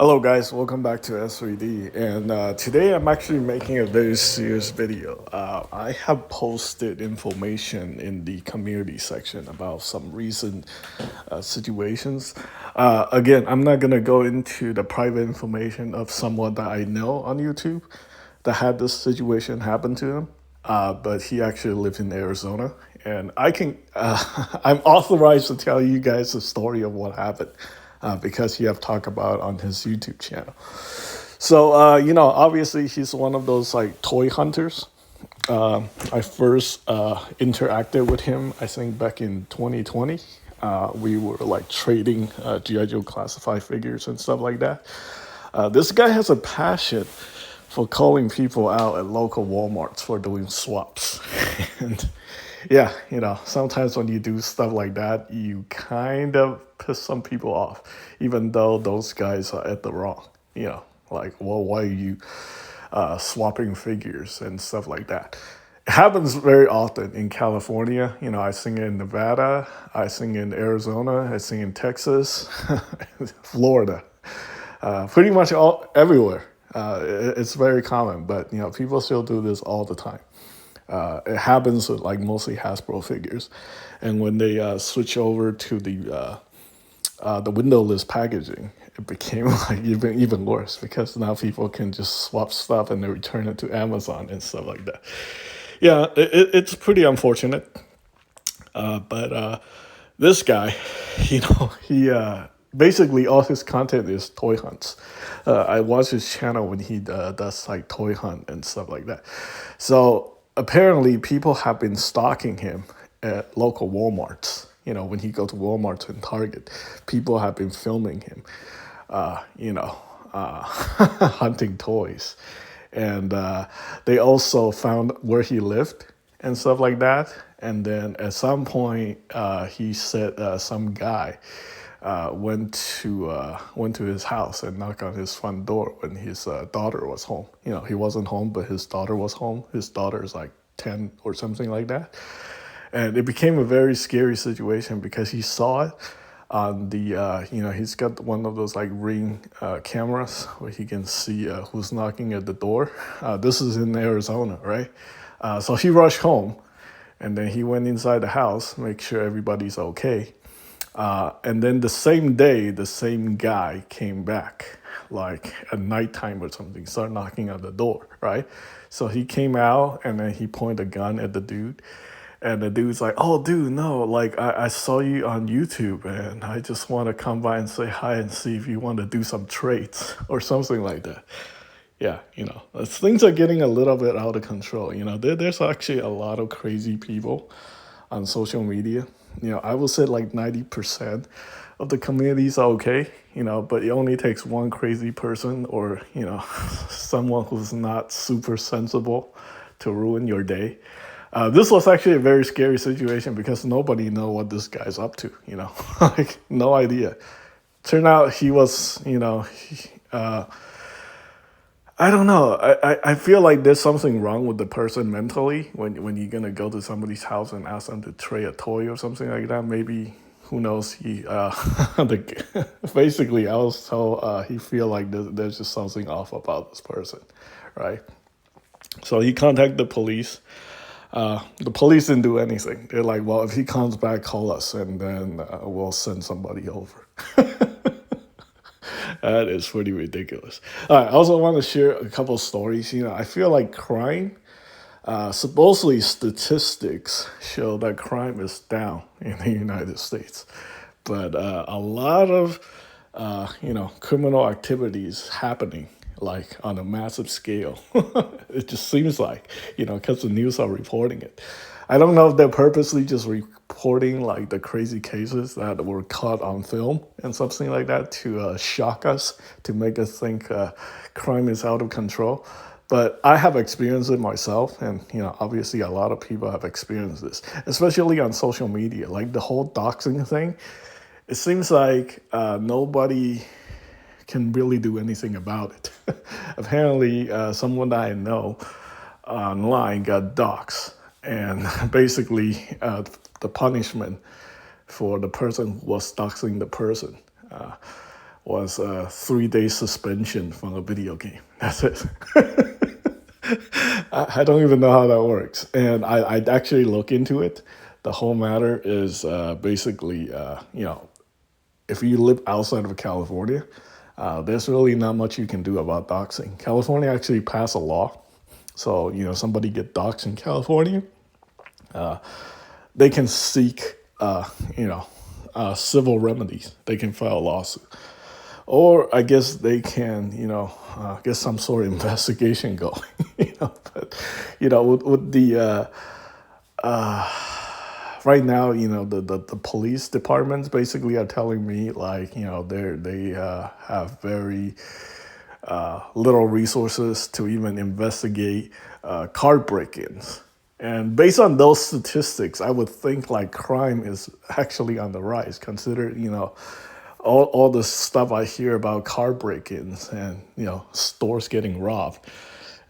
Hello guys, welcome back to S3D. And today I'm actually making a very serious video. I have posted information in the community section about some recent situations. Again, I'm not going to go into the private information of someone that I know on YouTube that had this situation happen to him. But he actually lives in Arizona. And I'm authorized to tell you guys the story of what happened because he have talked about on his YouTube channel. So, obviously he's one of those like toy hunters. I first interacted with him, I think back in 2020. We were like trading G.I. Joe classified figures and stuff like that. This guy has a passion for calling people out at local Walmarts for doing swaps. And yeah, sometimes when you do stuff like that, you kind of piss some people off, even though those guys are at the wrong. Like, well, why are you swapping figures and stuff like that? It happens very often in California. I sing in Nevada, I sing in Arizona, I sing in Texas, Florida, pretty much everywhere. It's very common, but people still do this all the time. It happens with like mostly Hasbro figures, and when they switch over to the windowless packaging, it became like even worse because now people can just swap stuff and then return it to Amazon and stuff like that. Yeah, it's pretty unfortunate, but this guy, he basically all his content is toy hunts. I watch his channel when he does like toy hunt and stuff like that. So apparently, people have been stalking him at local WalMarts. When he go to Walmart and Target, people have been filming him. Hunting toys, and they also found where he lived and stuff like that. And then at some point, he said some guy went to his house and knocked on his front door when his daughter was home. He wasn't home, but his daughter was home. His daughter is like 10 or something like that. And it became a very scary situation because he saw it on he's got one of those like ring cameras where he can see who's knocking at the door. This is in Arizona, right? So he rushed home and then he went inside the house, make sure everybody's okay. And then the same day, the same guy came back, like at nighttime or something, started knocking on the door, right? So he came out and then he pointed a gun at the dude. And the dude's like, oh, dude, no, like I saw you on YouTube and I just want to come by and say hi and see if you want to do some trades or something like that. Yeah, things are getting a little bit out of control. There's actually a lot of crazy people on social media. I would say like 90% of the communities are okay, but it only takes one crazy person or, someone who's not super sensible to ruin your day. This was actually a very scary situation because nobody know what this guy's up to, like no idea. Turned out he was, I don't know. I feel like there's something wrong with the person mentally when you're gonna go to somebody's house and ask them to trade a toy or something like that. Maybe who knows? Basically I was told he feel like there's just something off about this person, right? So he contacted the police. The police didn't do anything. They're like, well, if he comes back, call us, and then we'll send somebody over. That is pretty ridiculous. All right, I also want to share a couple stories. I feel like crime, supposedly statistics show that crime is down in the United States. But a lot of, criminal activities happening like on a massive scale. It just seems like, because the news are reporting it. I don't know if they're purposely just reporting like the crazy cases that were caught on film and something like that to shock us, to make us think crime is out of control. But I have experienced it myself, and obviously a lot of people have experienced this, especially on social media, like the whole doxing thing. It seems like nobody can really do anything about it. Apparently, someone that I know online got doxxed, and basically the punishment for the person who was doxing the person was a 3-day suspension from a video game. That's it. I don't even know how that works. And I actually look into it. The whole matter is basically, if you live outside of California, there's really not much you can do about doxing. California actually passed a law. So, somebody get doxxed in California, they can seek, civil remedies. They can file a lawsuit. Or I guess they can, get some sort of investigation going. But, with the, right now, the police departments basically are telling me like, they have very little resources to even investigate car break-ins. And based on those statistics, I would think like crime is actually on the rise, consider, all the stuff I hear about car break-ins and, stores getting robbed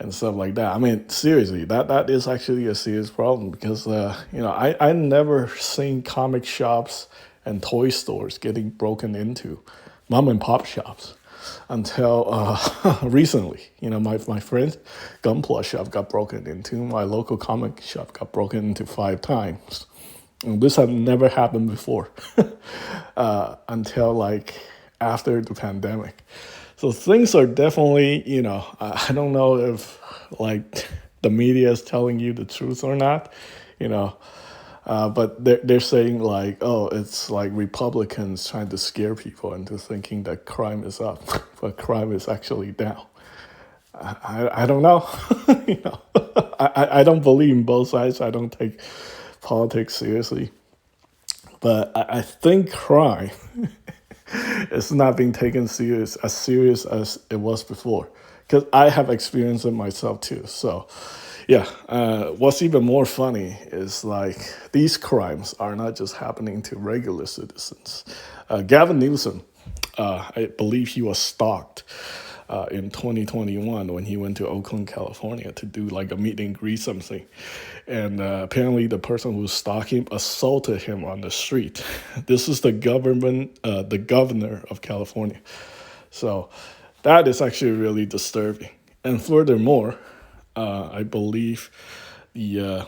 and stuff like that. I mean, seriously, that is actually a serious problem because, I never seen comic shops and toy stores getting broken into, mom and pop shops, until recently. My friend's gun plus shop got broken into. My local comic shop got broken into 5 times. And this had never happened before until like after the pandemic. So things are definitely, I don't know if like the media is telling you the truth or not, but they're saying like, oh, it's like Republicans trying to scare people into thinking that crime is up, but crime is actually down. I don't know. I don't believe in both sides. I don't take politics seriously. But I think crime is not being taken as serious as it was before. Because I have experienced it myself too. So, yeah, what's even more funny is like these crimes are not just happening to regular citizens. Gavin Newsom, I believe he was stalked in 2021 when he went to Oakland, California to do like a meet and greet something. And apparently the person who was stalking him assaulted him on the street. This is the governor of California. So that is actually really disturbing. And furthermore, I believe the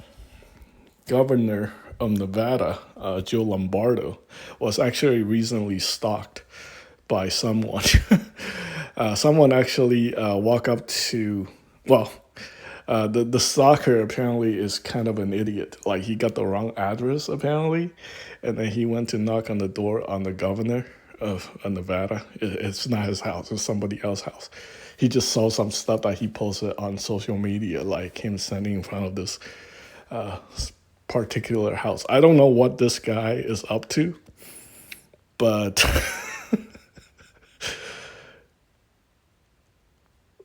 governor of Nevada, Joe Lombardo, was actually recently stalked by someone. Someone actually walked up to, the stalker apparently is kind of an idiot. Like he got the wrong address apparently, and then he went to knock on the door on the governor of Nevada. It's not his house, it's somebody else's house. He just saw some stuff that he posted on social media, like him standing in front of this particular house. I don't know what this guy is up to, but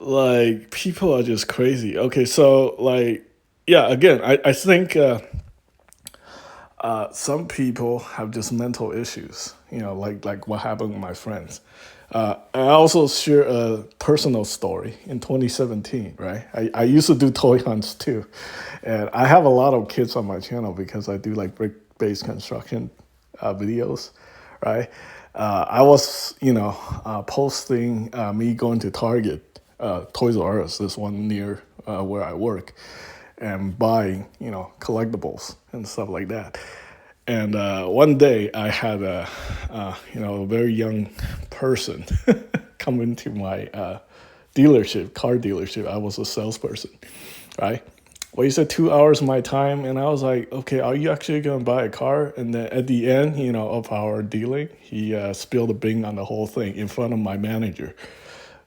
like people are just crazy. Okay, so like, yeah, again, I think some people have just mental issues, like what happened with my friends. I also share a personal story in 2017, right? I used to do toy hunts too. And I have a lot of kids on my channel because I do like brick-based construction videos, right? I was, posting me going to Target, Toys R Us, this one near where I work, and buying, collectibles and stuff like that. And one day I had a very young person come into my car dealership. I was a salesperson, right? Wasted 2 hours of my time, and I was like, okay, are you actually going to buy a car? And then at the end, of our dealing, he spilled the bean on the whole thing in front of my manager,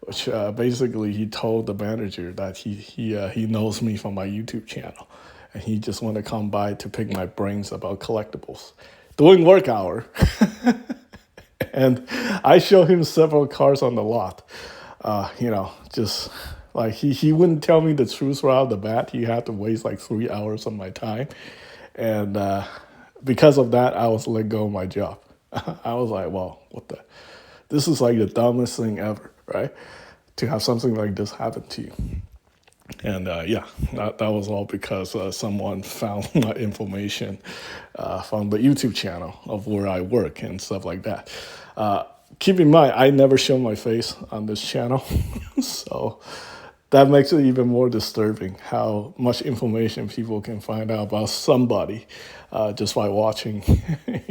which basically he told the manager that he knows me from my YouTube channel. And he just want to come by to pick my brains about collectibles during work hour. And I show him several cars on the lot. Just like he wouldn't tell me the truth right off the bat. He had to waste like 3 hours of my time. And because of that, I was let go of my job. I was like, well, this is like the dumbest thing ever, right? To have something like this happen to you. And that was all because someone found my information from the YouTube channel of where I work and stuff like that. keep in mind, I never show my face on this channel, so that makes it even more disturbing how much information people can find out about somebody just by watching,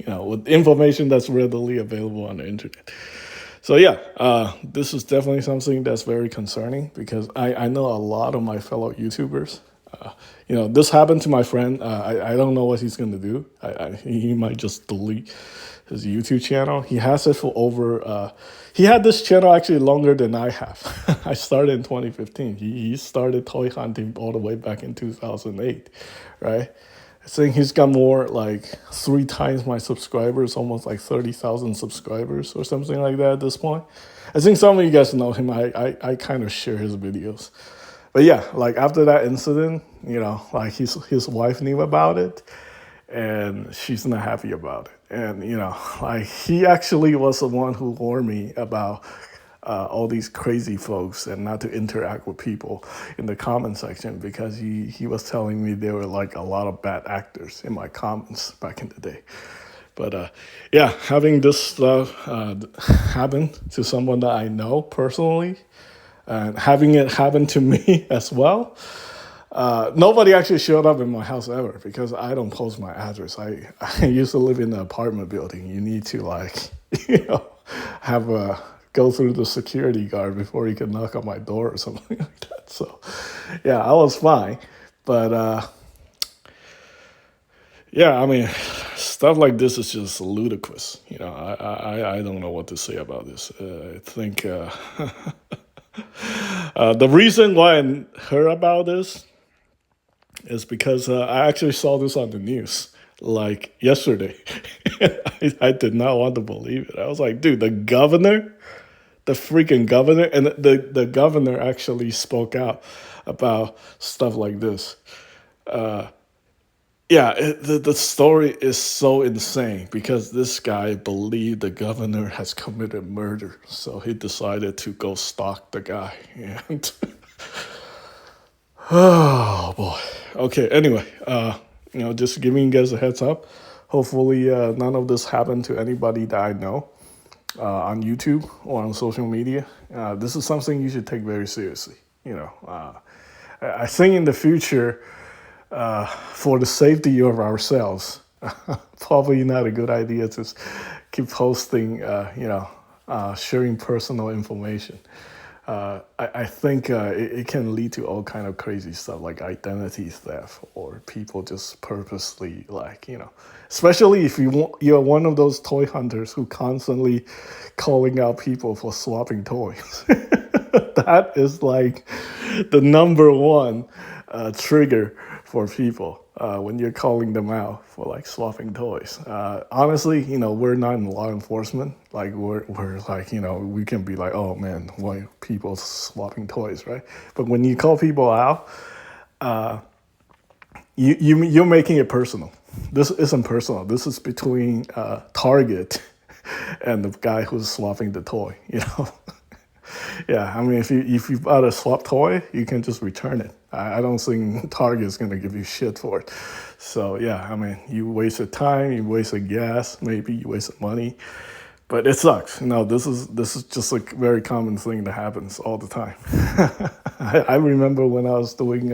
with information that's readily available on the internet. So yeah, this is definitely something that's very concerning because I know a lot of my fellow YouTubers. This happened to my friend. I don't know what he's going to do. He might just delete his YouTube channel. He has it for over, he had this channel actually longer than I have. I started in 2015. He started toy hunting all the way back in 2008, right? I think he's got more like 3 times my subscribers, almost like 30,000 subscribers or something like that at this point. I think some of you guys know him. I kind of share his videos. But yeah, like after that incident, like his wife knew about it and she's not happy about it. And, like he actually was the one who warned me about all these crazy folks and not to interact with people in the comment section because he was telling me there were like a lot of bad actors in my comments back in the day. But yeah, having this stuff happen to someone that I know personally and having it happen to me as well, nobody actually showed up in my house ever because I don't post my address. I used to live in an apartment building. You need to have a go through the security guard before he could knock on my door or something like that. So yeah, I was fine. But yeah, I mean, stuff like this is just ludicrous. I don't know what to say about this. I think the reason why I heard about this is because I actually saw this on the news like yesterday. I did not want to believe it. I was like, dude, the freaking governor, and the governor actually spoke out about stuff like this. The story is so insane because this guy believed the governor has committed murder, so he decided to go stalk the guy. And oh boy. Okay. Anyway, just giving you guys a heads up. Hopefully, none of this happened to anybody that I know. On YouTube or on social media. This is something you should take very seriously. I think in the future, for the safety of ourselves, probably not a good idea to keep posting, sharing personal information. I think it can lead to all kind of crazy stuff like identity theft or people just purposely especially if you're one of those toy hunters who constantly calling out people for swapping toys. That is like the number one trigger for people when you're calling them out for like swapping toys. Honestly, we're not in law enforcement. Like we're like, we can be like, oh man, why people swapping toys, right? But when you call people out, you're making it personal. This isn't personal. This is between Target and the guy who's swapping the toy, Yeah, I mean, if you bought a swap toy, you can just return it. I don't think Target's going to give you shit for it. So, yeah, I mean, you wasted time, you wasted gas, maybe you wasted money. But it sucks. This is just a very common thing that happens all the time. I remember when I was doing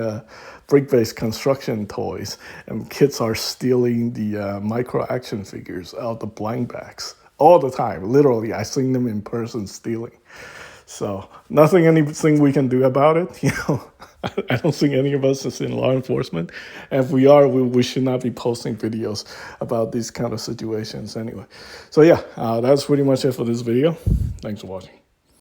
brick-based construction toys, and kids are stealing the micro action figures out the blank bags all the time. Literally, I seen them in person stealing. So anything we can do about it. I don't think any of us is in law enforcement. And if we are, we should not be posting videos about these kind of situations anyway. So yeah, that's pretty much it for this video. Thanks for watching.